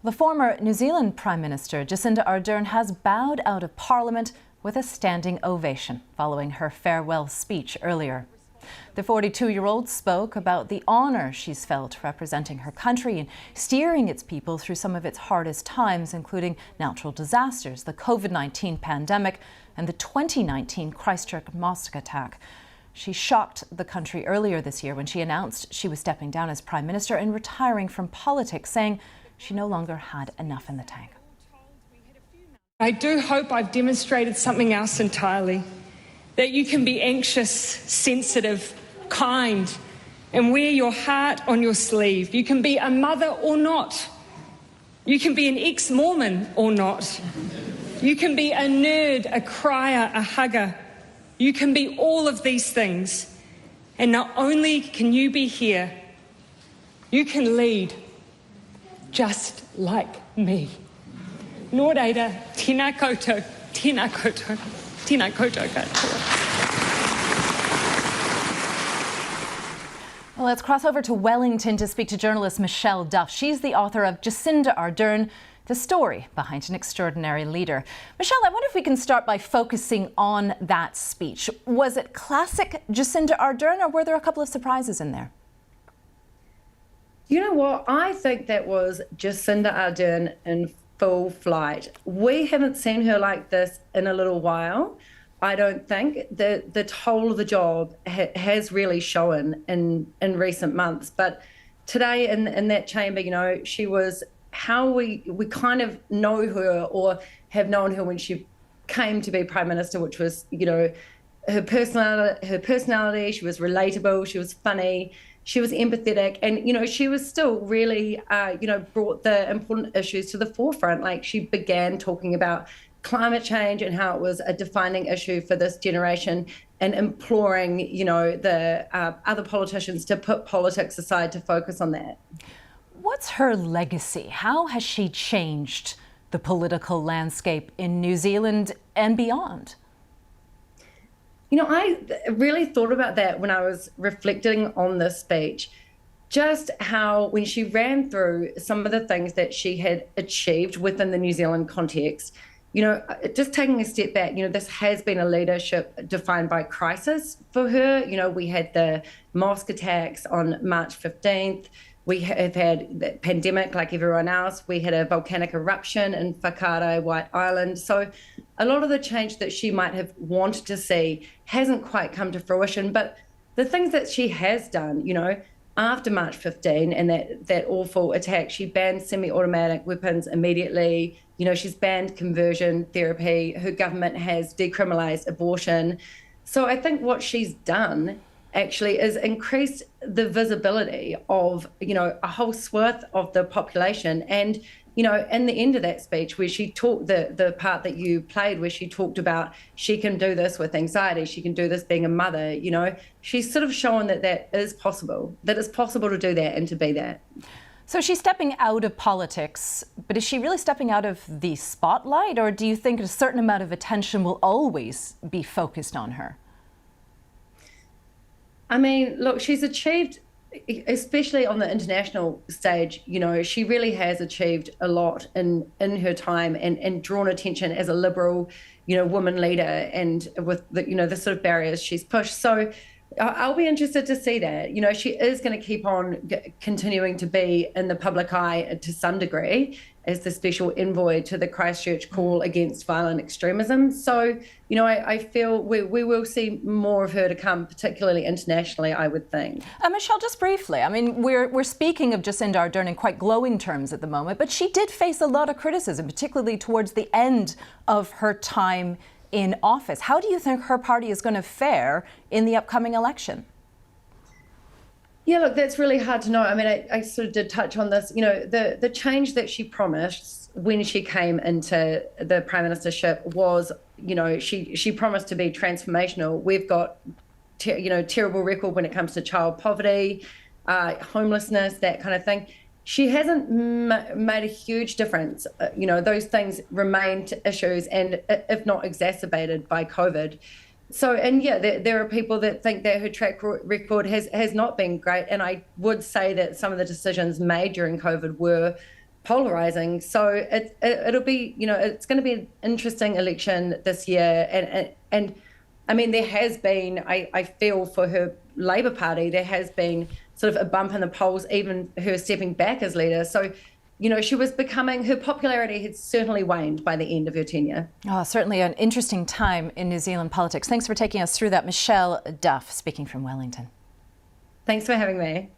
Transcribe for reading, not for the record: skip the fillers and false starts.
The former New Zealand Prime Minister Jacinda Ardern has bowed out of Parliament with a standing ovation following her farewell speech earlier. The 42-year-old spoke about the honour she's felt representing her country and steering its people through some of its hardest times, including natural disasters, the COVID-19 pandemic and the 2019 Christchurch mosque attack. She shocked the country earlier this year when she announced she was stepping down as Prime Minister and retiring from politics, saying she no longer had enough in the tank. I do hope I've demonstrated something else entirely, that you can be anxious, sensitive, kind, and wear your heart on your sleeve. You can be a mother or not. You can be an ex-Mormon or not. You can be a nerd, a crier, a hugger. You can be all of these things. And not only can you be here, you can lead just like me. Nō reira, tēnā koutou, tēnā koutou, tēnā koutou katoa. Well, let's cross over to Wellington to speak to journalist Michelle Duff. She's the author of Jacinda Ardern, the story behind an extraordinary leader. Michelle, I wonder if we can start by focusing on that speech. Was it classic Jacinda Ardern, or were there a couple of surprises in there? You know what? I think that was Jacinda Ardern in full flight. We haven't seen her like this in a little while. I don't think the toll of the job has really shown in recent months. But today in that chamber, you know, she was how we kind of know her or have known her when she came to be Prime Minister, which was, you know, her personality. She was relatable. She was funny. She was empathetic, and, you know, she was still really, you know, brought the important issues to the forefront. Like, she began talking about climate change and how it was a defining issue for this generation, and imploring, you know, the other politicians to put politics aside to focus on that. What's her legacy? How has she changed the political landscape in New Zealand and beyond? You know, I really thought about that when I was reflecting on this speech, just how when she ran through some of the things that she had achieved within the New Zealand context, you know, just taking a step back, you know, this has been a leadership defined by crisis for her. You know, we had the mosque attacks on March 15th. We have had the pandemic like everyone else. We had a volcanic eruption in Whakaari, White Island. So a lot of the change that she might have wanted to see hasn't quite come to fruition. But the things that she has done, you know, after March 15 and that awful attack, she banned semi-automatic weapons immediately. You know, she's banned conversion therapy. Her government has decriminalised abortion. So I think what she's done actually is increased the visibility of, you know, a whole swath of the population. And, you know, in the end of that speech, where she talked, the part that you played, where she talked about she can do this with anxiety, she can do this being a mother, you know, she's sort of shown that that is possible, that it's possible to do that and to be that. So she's stepping out of politics, but is she really stepping out of the spotlight, or do you think a certain amount of attention will always be focused on her? I mean, look, she's achieved, especially on the international stage, you know, she really has achieved a lot in her time and drawn attention as a liberal, you know, woman leader, and with the, you know, the sort of barriers she's pushed. So I'll be interested to see that. You know, she is going to keep on continuing to be in the public eye to some degree as the special envoy to the Christchurch call against violent extremism. So, you know, I feel we will see more of her to come, particularly internationally, I would think. Michelle, just briefly, I mean, we're speaking of Jacinda Ardern in quite glowing terms at the moment, but she did face a lot of criticism, particularly towards the end of her time in office. How do you think her party is going to fare in the upcoming election? Yeah, look, that's really hard to know. I mean, I sort of did touch on this. You know, the change that she promised when she came into the prime ministership was, you know, she promised to be transformational. We've got, you know, terrible record when it comes to child poverty, homelessness, that kind of thing. She hasn't made a huge difference. You know, those things remain issues, and if not exacerbated by COVID. So, and yeah, there are people that think that her track record has not been great. And I would say that some of the decisions made during COVID were polarizing. So it'll be, it's going to be an interesting election this year. And I mean, there has been, I feel for her Labour Party, there has been sort of a bump in the polls, even her stepping back as leader. So, she was becoming, her popularity had certainly waned by the end of her tenure. Oh, certainly an interesting time in New Zealand politics. Thanks for taking us through that. Michelle Duff speaking from Wellington. Thanks for having me.